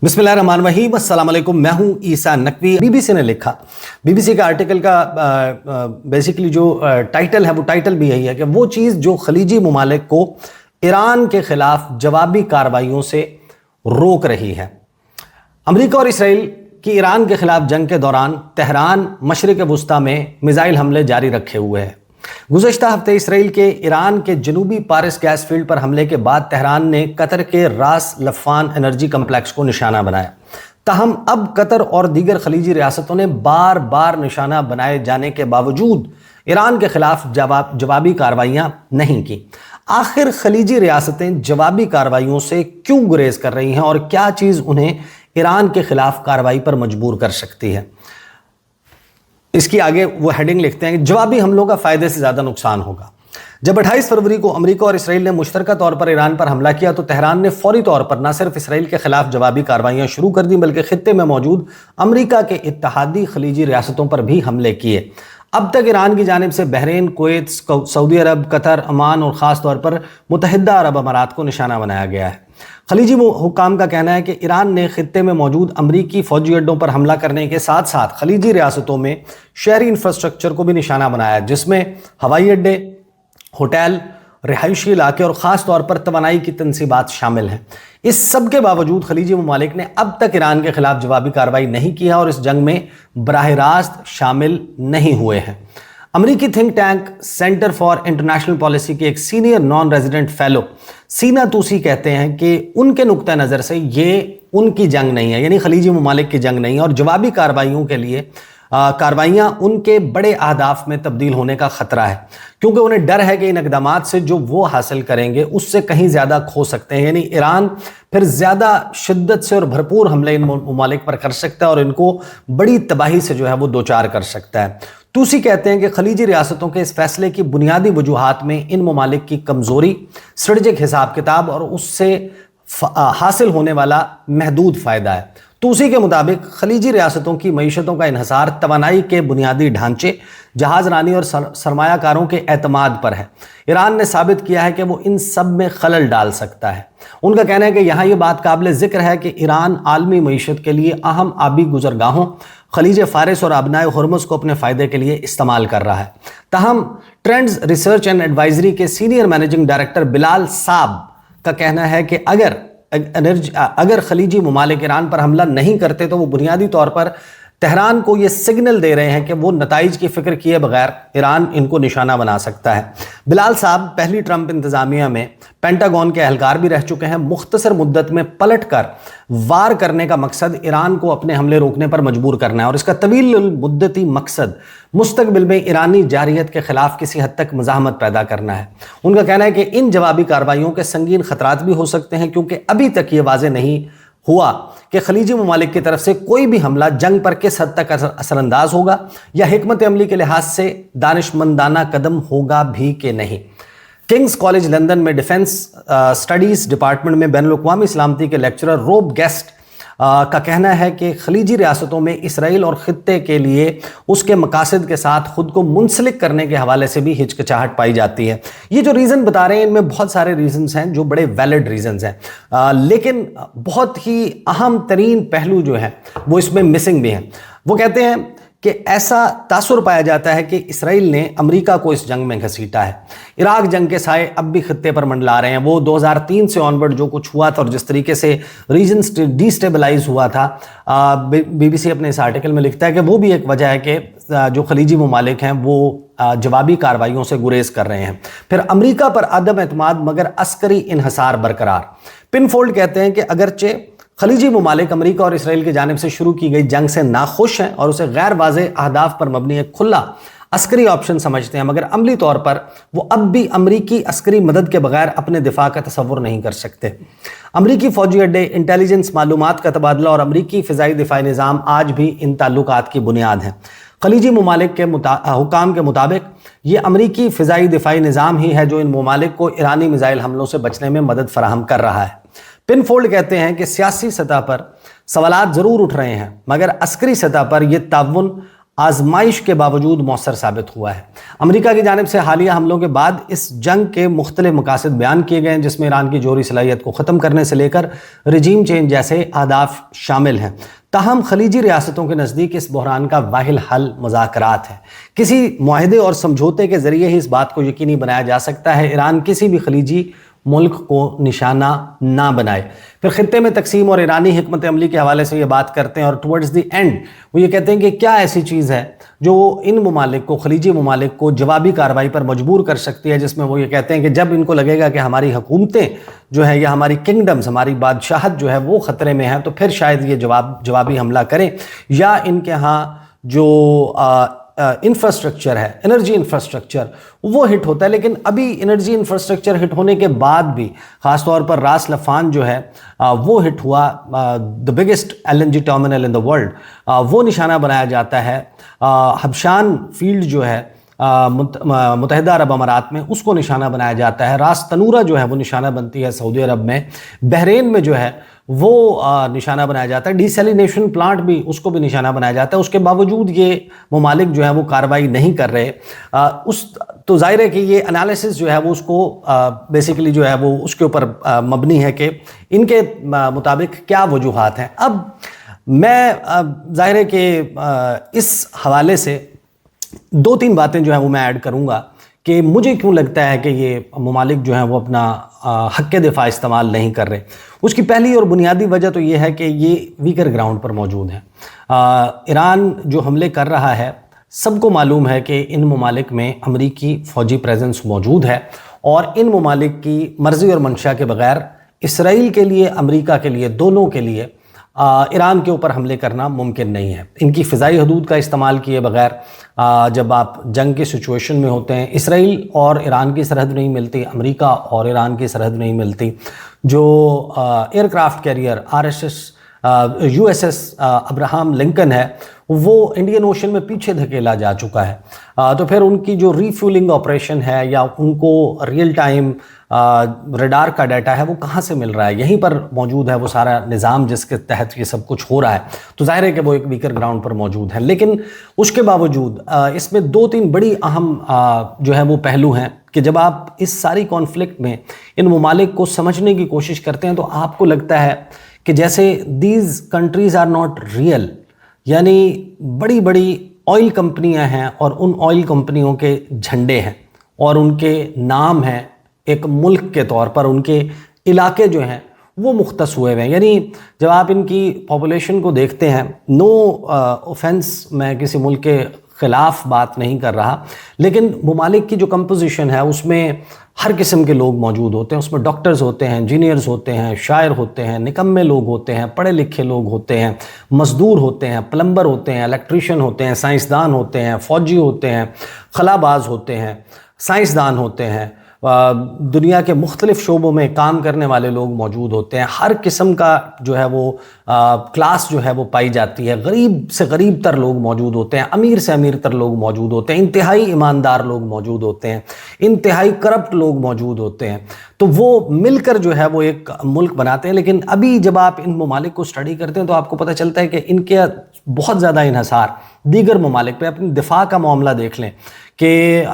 बिस्मिल्लाहिर्रहमानिर्रहीम, अस्सलाम वालेकुम। मैं हूं ईसा नकवी। बीबीसी ने लिखा, बीबीसी का आर्टिकल का बेसिकली जो टाइटल है वो टाइटल भी यही है कि वो चीज़ जो खलीजी ममालिक को ईरान के खिलाफ जवाबी कार्रवाइयों से रोक रही है। अमेरिका और इसराइल की ईरान के खिलाफ जंग के दौरान तेहरान मशरिक वुस्ता में मिसाइल हमले जारी रखे हुए है। गुज़श्ता हफ्ते इसराइल के ईरान के जनूबी पारिस गैस फील्ड पर हमले के बाद तेहरान ने कतर के रास लफान एनर्जी कम्प्लेक्स को निशाना बनाया। ताहम अब कतर और दीगर खलीजी रियासतों ने बार बार निशाना बनाए जाने के बावजूद ईरान के खिलाफ जवाबी कार्रवाइयां नहीं की। आखिर खलीजी रियासतें जवाबी कार्रवाइयों से क्यों गुरेज कर रही हैं और क्या चीज़ उन्हें ईरान के खिलाफ कार्रवाई पर मजबूर कर सकती है? इसकी आगे वो हेडिंग लिखते हैं कि जवाबी हमलों का फ़ायदे से ज़्यादा नुकसान होगा। जब 28 फरवरी को अमेरिका और इसराइल ने मुश्तरका तौर पर ईरान पर हमला किया तो तेहरान ने फौरी तौर पर न सिर्फ इसराइल के खिलाफ जवाबी कार्रवाइयां शुरू कर दी बल्कि खित्ते में मौजूद अमेरिका के इत्तेहादी खलीजी रियासतों पर भी हमले किए। अब तक ईरान की जानिब से बहरीन, कुवैत, सऊदी अरब, कतर, अमान और ख़ास तौर पर मुत्तहिदा अरब अमारात को निशाना बनाया गया है। खलीजी हुक्काम का कहना है कि ईरान ने खित्ते में मौजूद अमरीकी फौजी अड्डों पर हमला करने के साथ साथ खलीजी रियासतों में शहरी इंफ्रास्ट्रक्चर को भी निशाना बनाया, जिसमें हवाई अड्डे, होटल, रिहायशी इलाके और ख़ास तौर पर तवानाई की तनसीबात शामिल हैं। इस सब के बावजूद खलीजी ममालिक ने अब तक ईरान के खिलाफ जवाबी कार्रवाई नहीं की है और इस जंग में बराह रास्त शामिल नहीं हुए हैं। अमरीकी think tank centre for international policy के एक सीनियर नॉन रेजिडेंट फेलो सीना तूसी कहते हैं कि उनके नुक्ता नज़र से ये उनकी जंग नहीं है, यानी खलीजी ममालिक की जंग नहीं है, और जवाबी कार्रवाइयों के लिए कार्रवाइयाँ उनके बड़े अहदाफ में तब्दील होने का ख़तरा है, क्योंकि उन्हें डर है कि इन इक़दामात से जो वो हासिल करेंगे उससे कहीं ज़्यादा खो सकते हैं। यानी ईरान फिर ज़्यादा शिद्दत से और भरपूर हमले इन ममालिक पर कर सकता है और इनको बड़ी तबाही से जो है वो दो चार कर सकता है। तूसी कहते हैं कि खलीजी रियासतों के इस फैसले की बुनियादी वजूहात में इन ममालिक की कमज़ोरी, स्ट्रेटजिक हिसाब किताब और उससे हासिल होने वाला महदूद फ़ायदा है। तूसी के मुताबिक खलीजी रियासतों की मईशतों का इन्हसार तवानाई के बुनियादी ढांचे, जहाज़ रानी और सरमायाकारों के एतमाद पर है। ईरान ने साबित किया है कि वो इन सब में खलल डाल सकता है। उनका कहना है कि यहाँ ये बात काबिल ज़िक्र है कि ईरान आलमी मईशत के लिए अहम आबी गुजरगाहों खलीज फ़ारिस और आबनाए हुर्मुज़ को अपने फ़ायदे के लिए इस्तेमाल कर रहा है। ताहम ट्रेंड्स रिसर्च एंड एडवाइजरी के सीनियर मैनेजिंग डायरेक्टर बिलाल साब का कहना है कि अगर खलीजी ममालिक ईरान पर हमला नहीं करते तो वो बुनियादी तौर पर तेहरान को ये सिग्नल दे रहे हैं कि वो नताइज की फिक्र किए बगैर ईरान इनको निशाना बना सकता है। बिलाल साहब पहली ट्रंप इंतज़ामिया में पेंटागन के एहलकार भी रह चुके हैं। मुख्तसर मुद्दत में पलट कर वार करने का मकसद ईरान को अपने हमले रोकने पर मजबूर करना है और इसका तवील मुद्दती मकसद मुस्तकबिल में ईरानी जारियत के खिलाफ किसी हद तक मज़ाहमत पैदा करना है। उनका कहना है कि इन जवाबी कार्रवाइयों के संगीन खतरात भी हो सकते हैं, क्योंकि अभी तक ये वाज़ेह नहीं हुआ कि खलीजी ममालिक की तरफ से कोई भी हमला जंग पर किस हद तक असरअंदाज होगा या हिकमत अमली के लिहाज से दानिशमंदाना कदम होगा भी कि नहीं। किंग्स कॉलेज लंदन में डिफेंस स्टडीज़ डिपार्टमेंट में बैनुल अक़वामी सलामती के लेक्चरर रोब गेस्ट का कहना है कि खलीजी रियासतों में इसराइल और ख़ित्ते के लिए उसके मकासद के साथ ख़ुद को मुंसलिक करने के हवाले से भी हिचकिचाहट पाई जाती है। ये जो रीज़न बता रहे हैं इनमें बहुत सारे रीज़न्स हैं जो बड़े वैलिड रीज़न्स हैं, लेकिन बहुत ही अहम तरीन पहलू जो है वो इसमें मिसिंग भी हैं। वो कहते हैं कि ऐसा तासुर पाया जाता है कि इसराइल ने अमेरिका को इस जंग में घसीटा है। इराक जंग के साए अब भी खित्ते पर मंडला रहे हैं। वो 2003 से ऑनवर्ड जो कुछ हुआ था और जिस तरीके से रीजन डिस्टेबलाइज हुआ था, बीबीसी अपने इस आर्टिकल में लिखता है कि वो भी एक वजह है कि जो खलीजी ममालिक हैं वो जवाबी कार्रवाइयों से गुरेज कर रहे हैं। फिर अमेरिका पर अदम एतमाद मगर अस्करी इन्हसार बरकरार। पिनफोल्ड कहते हैं कि अगरचे खलीजी ममालिक अमेरिका और इसराइल की जानिब से शुरू की गई जंग से नाखुश हैं और उसे गैर वाज़ेह अहदाफ पर मबनी एक खुला अस्करी ऑप्शन समझते हैं, मगर अमली तौर पर वो अब भी अमरीकी अस्करी मदद के बगैर अपने दिफा का तसव्वुर नहीं कर सकते। अमरीकी फौजी अड्डे, इंटेलिजेंस, मालूमात का तबादला और अमरीकी फ़िज़ाई दिफाई निज़ाम आज भी इन ताल्लुकात की बुनियाद हैं। खलीजी ममालिक के हुकाम के मुताबिक ये अमरीकी फ़िज़ाई दिफाई निज़ाम ही है जो इन ममालिक को ईरानी मिसाइल हमलों से बचने में मदद फराहम कर रहा है। पिनफोल्ड कहते हैं कि सियासी सतह पर सवालात ज़रूर उठ रहे हैं, मगर अस्करी सतह पर यह ताउन آزمائش کے باوجود مؤثر ثابت ہوا ہے۔ امریکہ کی جانب سے حالیہ حملوں کے بعد اس جنگ کے مختلف مقاصد بیان کیے گئے ہیں، جس میں ایران کی جوہری صلاحیت کو ختم کرنے سے لے کر رجیم چینج جیسے اہداف شامل ہیں۔ تاہم خلیجی ریاستوں کے نزدیک اس بحران کا واحد حل مذاکرات ہے۔ کسی معاہدے اور سمجھوتے کے ذریعے ہی اس بات کو یقینی بنایا جا سکتا ہے ایران کسی بھی خلیجی ملک کو نشانہ نہ بنائے۔ پھر خطے میں تقسیم اور ایرانی حکمت عملی کے حوالے سے یہ بات کرتے ہیں، اور ٹورڈز دی اینڈ وہ یہ کہتے ہیں کہ کیا ایسی چیز ہے جو ان ممالک کو، خلیجی ممالک کو جوابی کارروائی پر مجبور کر سکتی ہے، جس میں وہ یہ کہتے ہیں کہ جب ان کو لگے گا کہ ہماری حکومتیں جو ہے یا ہماری کنگڈمز، ہماری بادشاہت جو ہے وہ خطرے میں ہے، تو پھر شاید یہ جوابی حملہ کریں، یا ان کے ہاں جو انفراسٹرکچر ہے، انرجی انفراسٹرکچر، وہ ہٹ ہوتا ہے۔ لیکن ابھی انرجی انفراسٹرکچر ہٹ ہونے کے بعد بھی، خاص طور پر راس لفان جو ہے وہ ہٹ ہوا، the biggest LNG terminal in the world، وہ نشانہ بنایا جاتا ہے۔ حبشان فیلڈ جو ہے متحدہ عرب امارات میں، اس کو نشانہ بنایا جاتا ہے۔ راس تنورہ جو ہے وہ نشانہ بنتی ہے سعودی عرب میں۔ بحرین میں جو ہے وہ نشانہ بنایا جاتا ہے۔ ڈی سیلینیشن پلانٹ بھی، اس کو بھی نشانہ بنایا جاتا ہے۔ اس کے باوجود یہ ممالک جو ہے وہ کارروائی نہیں کر رہے۔ تو ظاہر ہے کہ یہ انالیسس جو ہے وہ اس کو بیسیکلی جو ہے وہ اس کے اوپر مبنی ہے کہ ان کے مطابق کیا وجوہات ہیں۔ اب میں ظاہر ہے کہ اس حوالے سے دو تین باتیں جو ہیں وہ میں ایڈ کروں گا کہ مجھے کیوں لگتا ہے کہ یہ ممالک جو ہیں وہ اپنا حق دفاع استعمال نہیں کر رہے۔ اس کی پہلی اور بنیادی وجہ تو یہ ہے کہ یہ ویکر گراؤنڈ پر موجود ہیں۔ ایران جو حملے کر رہا ہے، سب کو معلوم ہے کہ ان ممالک میں امریکی فوجی پریزنس موجود ہے، اور ان ممالک کی مرضی اور منشا کے بغیر اسرائیل کے لیے، امریکہ کے لیے، دونوں کے لیے ایران کے اوپر حملے کرنا ممکن نہیں ہے۔ ان کی فضائی حدود کا استعمال کیے بغیر جب آپ جنگ کی سچویشن میں ہوتے ہیں، اسرائیل اور ایران کی سرحد نہیں ملتی، امریکہ اور ایران کی سرحد نہیں ملتی۔ جو aircraft carrier USS Abraham Lincoln ہے، وہ انڈین اوشن میں پیچھے دھکیلا جا چکا ہے۔ تو پھر ان کی جو ریفیولنگ آپریشن ہے، یا ان کو ریئل ٹائم ریڈار کا ڈیٹا ہے، وہ کہاں سے مل رہا ہے؟ یہیں پر موجود ہے وہ سارا نظام جس کے تحت یہ سب کچھ ہو رہا ہے۔ تو ظاہر ہے کہ وہ ایک ویکر گراؤنڈ پر موجود ہے۔ لیکن اس کے باوجود اس میں دو تین بڑی اہم جو ہے وہ پہلو ہیں کہ جب آپ اس ساری کانفلکٹ میں ان ممالک کو سمجھنے کی کوشش کرتے ہیں، تو آپ کو لگتا ہے کہ جیسے these countries are not real, یعنی بڑی بڑی آئل کمپنیاں ہیں، اور ان آئل کمپنیوں کے جھنڈے ہیں، اور ان کے نام ہیں ایک ملک کے طور پر، ان کے علاقے جو ہیں وہ مختص ہوئے ہیں۔ یعنی جب آپ ان کی پاپولیشن کو دیکھتے ہیں، نو اوفینس، میں کسی ملک کے خلاف بات نہیں کر رہا، لیکن ممالک کی جو کمپوزیشن ہے اس میں ہر قسم کے لوگ موجود ہوتے ہیں۔ اس میں ڈاکٹرز ہوتے ہیں، انجینئرز ہوتے ہیں، شاعر ہوتے ہیں، نکمے لوگ ہوتے ہیں، پڑھے لکھے لوگ ہوتے ہیں، مزدور ہوتے ہیں، پلمبر ہوتے ہیں، الیکٹریشین ہوتے ہیں، سائنسدان ہوتے ہیں، فوجی ہوتے ہیں، خلاباز ہوتے ہیں، سائنسدان ہوتے ہیں، دنیا کے مختلف شعبوں میں کام کرنے والے لوگ موجود ہوتے ہیں۔ ہر قسم کا جو ہے وہ کلاس جو ہے وہ پائی جاتی ہے۔ غریب سے غریب تر لوگ موجود ہوتے ہیں، امیر سے امیر تر لوگ موجود ہوتے ہیں، انتہائی ایماندار لوگ موجود ہوتے ہیں، انتہائی کرپٹ لوگ موجود ہوتے ہیں۔ تو وہ مل کر جو ہے وہ ایک ملک بناتے ہیں۔ لیکن ابھی جب آپ ان ممالک کو اسٹڈی کرتے ہیں تو آپ کو پتہ چلتا ہے کہ ان کے بہت زیادہ انحصار دیگر ممالک پہ۔ اپنی دفاع کا معاملہ دیکھ لیں کہ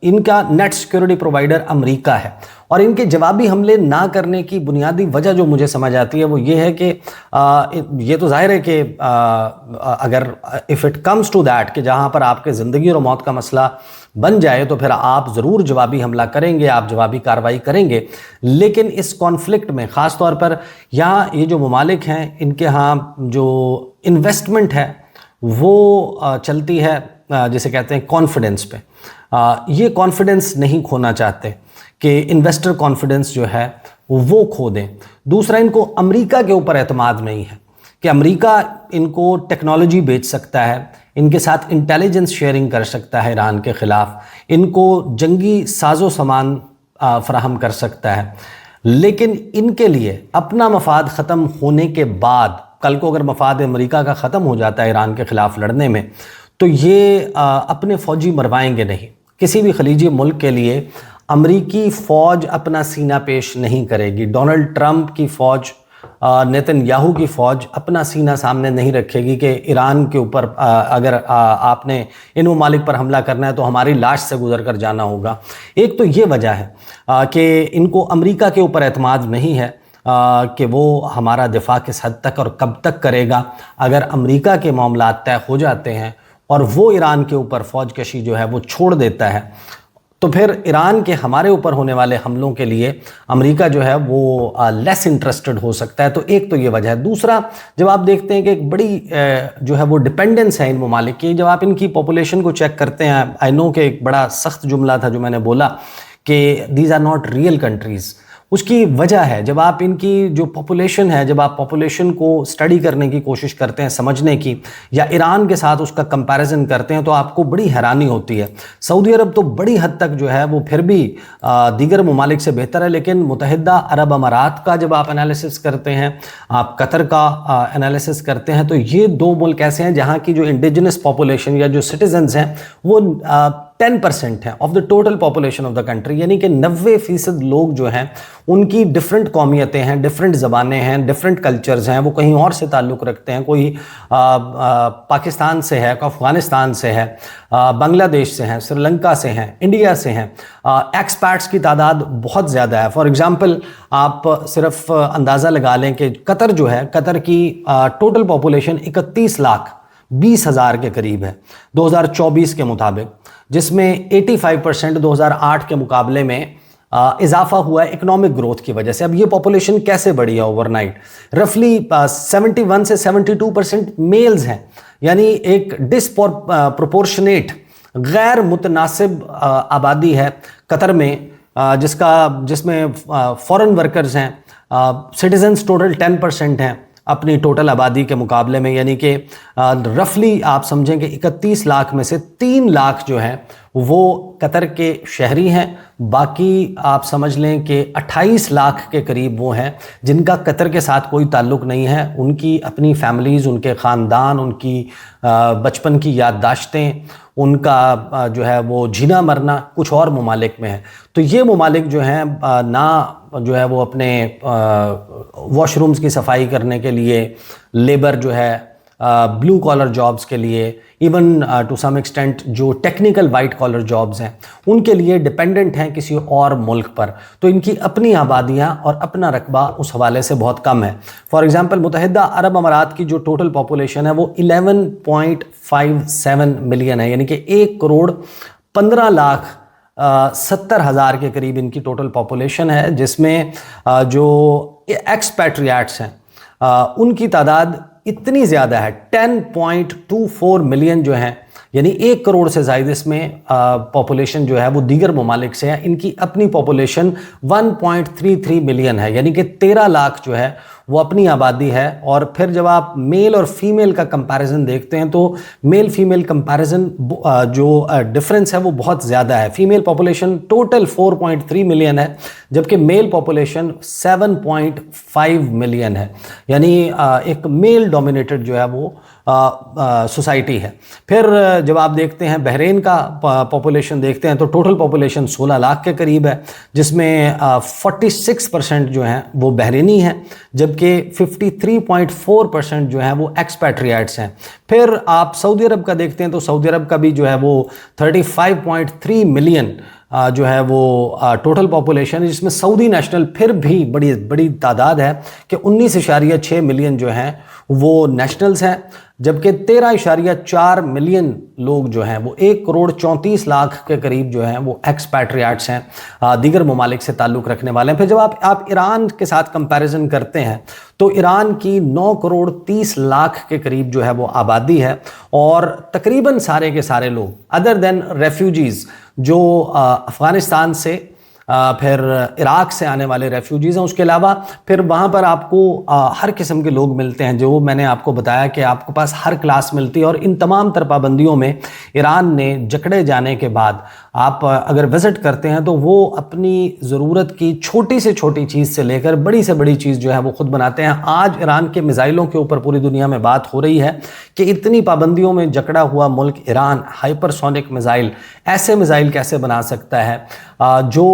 ان کا نیٹ سیکیورٹی پرووائڈر امریکہ ہے، اور ان کے جوابی حملے نہ کرنے کی بنیادی وجہ جو مجھے سمجھ آتی ہے وہ یہ ہے کہ یہ تو ظاہر ہے کہ اگر if it comes to that کہ جہاں پر آپ کے زندگی اور موت کا مسئلہ بن جائے تو پھر آپ ضرور جوابی حملہ کریں گے، آپ جوابی کارروائی کریں گے۔ لیکن اس کانفلکٹ میں خاص طور پر یہاں یہ جو ممالک ہیں، ان کے ہاں جو انویسٹمنٹ ہے وہ چلتی ہے جسے کہتے ہیں کانفیڈنس پہ۔ یہ کانفیڈنس نہیں کھونا چاہتے کہ انویسٹر کانفیڈنس جو ہے وہ کھو دیں۔ دوسرا، ان کو امریکہ کے اوپر اعتماد نہیں ہے کہ امریکہ ان کو ٹیکنالوجی بیچ سکتا ہے، ان کے ساتھ انٹیلیجنس شیئرنگ کر سکتا ہے ایران کے خلاف، ان کو جنگی ساز و سامان فراہم کر سکتا ہے۔ لیکن ان کے لیے اپنا مفاد ختم ہونے کے بعد، کل کو اگر مفاد امریکہ کا ختم ہو جاتا ہے ایران کے خلاف لڑنے میں، تو یہ اپنے فوجی مروائیں گے نہیں۔ کسی بھی خلیجی ملک کے لیے امریکی فوج اپنا سینہ پیش نہیں کرے گی۔ ڈونلڈ ٹرمپ کی فوج नेतन्याहू की फ़ौज अपना सीना सामने नहीं रखेगी कि ईरान के ऊपर अगर आपने इन ममालिक पर हमला करना है तो हमारी लाश से गुजर कर जाना होगा। एक तो ये वजह है कि इनको अमेरिका के ऊपर एतमाद नहीं है कि वो हमारा दिफा किस हद तक और कब तक करेगा। अगर अमेरिका के मामलात तय हो जाते हैं और वो ईरान के ऊपर फ़ौज कशी जो है वो छोड़ देता है, तो फिर ईरान के हमारे ऊपर होने वाले हमलों के लिए अमेरिका जो है वो लेस इंटरेस्टेड हो सकता है। तो एक तो ये वजह है। दूसरा, जब आप देखते हैं कि एक बड़ी जो है वो डिपेंडेंस है इन ममालिक की, जब आप इनकी पॉपुलेशन को चेक करते हैं, आई नो कि एक बड़ा सख्त जुमला था जो मैंने बोला कि these are not real countries. उसकी वजह है, जब आप इनकी जो पॉपुलेशन है, जब आप पॉपुलेशन को स्टडी करने की कोशिश करते हैं, समझने की, या ईरान के साथ उसका कंपैरिजन करते हैं, तो आपको बड़ी हैरानी होती है। सऊदी अरब तो बड़ी हद तक जो है वो फिर भी दीगर ममालिक से बेहतर है, लेकिन मुत्तहिदा अरब अमारात का जब आप एनालिसिस करते हैं, आप कतर का एनालिसिस करते हैं, तो ये दो मुल्क ऐसे हैं जहाँ की जो इंडिजिनस पॉपुलेशन या जो सिटीजन्स हैं वो 10% है of the total population of the country, यानी कि 90% लोग जो हैं उनकी डिफरेंट कौमियतें हैं, डिफरेंट ज़बानें हैं, डिफरेंट कल्चर्स हैं, वो कहीं और से ताल्लुक़ रखते हैं। कोई पाकिस्तान से है, कोई अफ़गानिस्तान से है, बांग्लादेश से हैं, श्रीलंका से हैं, इंडिया से हैं। एक्सपैट्स की तादाद बहुत ज़्यादा है। फॉर एग्ज़ाम्पल आप सिर्फ अंदाज़ा लगा लें कि कतर जो है, कतर की टोटल पॉपुलेशन 31,20,000 के करीब है 2024 के मुताबिक, जिसमें 85% 2008 के मुकाबले में इजाफा हुआ है इकोनॉमिक ग्रोथ की वजह से। अब ये पॉपुलेशन कैसे बढ़ी है ओवरनाइट? रफली 71 से 72% मेल्स हैं, यानी एक डिसप्रोपोर्शनेट गैर मुतनासिब आबादी है कतर में, जिसमें फॉरेन वर्कर्स हैं। सिटीजन्स टोटल 10% हैं अपनी टोटल आबादी के मुकाबले में, यानी कि रफली आप समझें कि 31 लाख में से 3 लाख जो हैं वो कतर के शहरी हैं। बाकी आप समझ लें कि 28 लाख के करीब वो हैं जिनका कतर के साथ कोई ताल्लुक़ नहीं है। उनकी अपनी फैमिलीज़, उनके ख़ानदान, उनकी बचपन की याददाश्तें, उनका जो है वो जीना मरना कुछ और ममालिक में है। तो ये ममालिक जो हैं ना जो है वो अपने वॉशरूम्स की सफाई करने के लिए, लेबर जो है ब्लू कॉलर जॉब्स के लिए, इवन टू सम एक्सटेंट जो टेक्निकल वाइट कॉलर जॉब्स हैं उनके लिए डिपेंडेंट हैं किसी और मुल्क पर। तो इनकी अपनी आबादियाँ और अपना रकबा उस हवाले से बहुत कम है। फॉर एग्ज़ाम्पल मुत्तहिदा अरब अमारात की जो टोटल पॉपुलेशन है वो 11.57 मिलियन है, यानी कि 1,15,70,000 के करीब इनकी टोटल पॉपुलेशन है, जिसमें जो एक्सपैट्रिएट्स हैं उनकी तादाद इतनी ज़्यादा है 10.24 मिलियन जो हैं, यानी 1 करोड़ से ज़ायद इसमें पॉपुलेशन जो है वो दीगर ममालिक से है। इनकी अपनी पॉपुलेशन 1.33 मिलियन है, यानी कि 13 लाख जो है वो अपनी आबादी है। और फिर जब आप मेल और फीमेल का कंपैरिजन देखते हैं तो मेल फीमेल कंपैरिजन जो डिफरेंस है वो बहुत ज़्यादा है। फीमेल पॉपुलेशन टोटल 4.3 मिलियन है, जबकि मेल पॉपुलेशन 7.5 मिलियन है, यानी एक मेल डोमिनेटेड जो है वो सोसाइटी है। फिर जब आप देखते हैं बहरीन का पॉपुलेशन देखते हैं तो टोटल पॉपुलेशन 16 लाख के करीब है, जिसमें 46% जो हैं वो बहरीनी हैं, जबकि 53.4% जो हैं वो एक्सपैट्रिएट्स हैं। फिर आप सऊदी अरब का देखते हैं तो सऊदी अरब का भी जो है वो 35.3 मिलियन जो है वो टोटल पॉपुलेशन है, जिसमें सऊदी नेशनल फिर भी बड़ी बड़ी तादाद है कि 19.6 मिलियन जो हैं वो नेशनल्स हैं, जबकि 13.4 मिलियन लोग जो हैं वो 1,34,00,000 के करीब जो हैं वो एक्सपैट्रिएट्स हैं, दीगर ममालिक से ताल्लुक़ रखने वाले हैं। फिर जब आप ईरान के साथ कंपैरिजन करते हैं तो ईरान की 9,30,00,000 के करीब जो है वो आबादी है, और तकरीबन सारे के सारे लोग अदर देन रेफ्यूजीज़ जो अफ़गानिस्तान से फिर इराक से आने वाले रेफ्यूजीज़ हैं, उसके अलावा फिर वहाँ पर आपको हर किस्म के लोग मिलते हैं, जो मैंने आपको बताया कि आपके पास हर क्लास मिलती है। और इन तमाम तर पाबंदियों में ईरान ने जकड़े जाने के बाद آپ اگر وزٹ کرتے ہیں تو وہ اپنی ضرورت کی چھوٹی سے چھوٹی چیز سے لے کر بڑی سے بڑی چیز جو ہے وہ خود بناتے ہیں. آج ایران کے میزائلوں کے اوپر پوری دنیا میں بات ہو رہی ہے کہ اتنی پابندیوں میں جکڑا ہوا ملک ایران ہائپر سونک میزائل، ایسے میزائل کیسے بنا سکتا ہے جو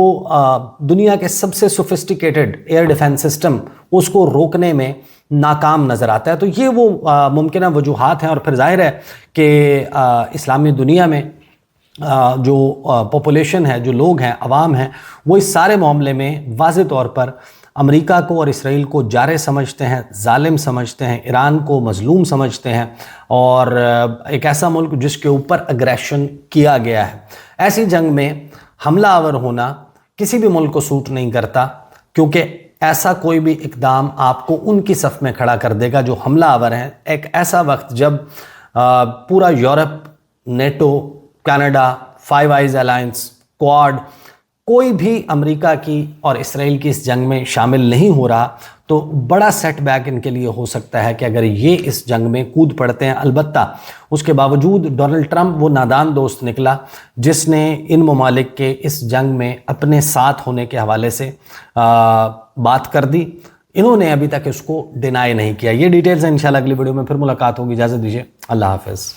دنیا کے سب سے سوفسٹیکیٹڈ ایئر ڈیفنس سسٹم اس کو روکنے میں ناکام نظر آتا ہے. تو یہ وہ ممکنہ وجوہات ہیں. اور پھر ظاہر ہے کہ اسلامی دنیا میں جو پاپولیشن ہے، جو لوگ ہیں، عوام ہیں، وہ اس سارے معاملے میں واضح طور پر امریکہ کو اور اسرائیل کو جارح سمجھتے ہیں، ظالم سمجھتے ہیں، ایران کو مظلوم سمجھتے ہیں، اور ایک ایسا ملک جس کے اوپر اگریشن کیا گیا ہے. ایسی جنگ میں حملہ آور ہونا کسی بھی ملک کو سوٹ نہیں کرتا، کیونکہ ایسا کوئی بھی اقدام آپ کو ان کی صف میں کھڑا کر دے گا جو حملہ آور ہیں. ایک ایسا وقت جب پورا Europe, NATO, Canada, five eyes alliance, Quad, کوئی بھی امریکہ کی اور اسرائیل کی اس جنگ میں شامل نہیں ہو رہا، تو بڑا سیٹ بیک ان کے لیے ہو سکتا ہے کہ اگر یہ اس جنگ میں کود پڑتے ہیں. البتہ اس کے باوجود ڈونلڈ ٹرمپ وہ نادان دوست نکلا جس نے ان ممالک کے اس جنگ میں اپنے ساتھ ہونے کے حوالے سے بات کر دی. انہوں نے ابھی تک اس کو ڈینائی نہیں کیا. یہ ڈیٹیلز ہیں، انشاءاللہ اگلی ویڈیو میں پھر ملاقات ہوگی. اجازت دیجیے، اللہ حافظ.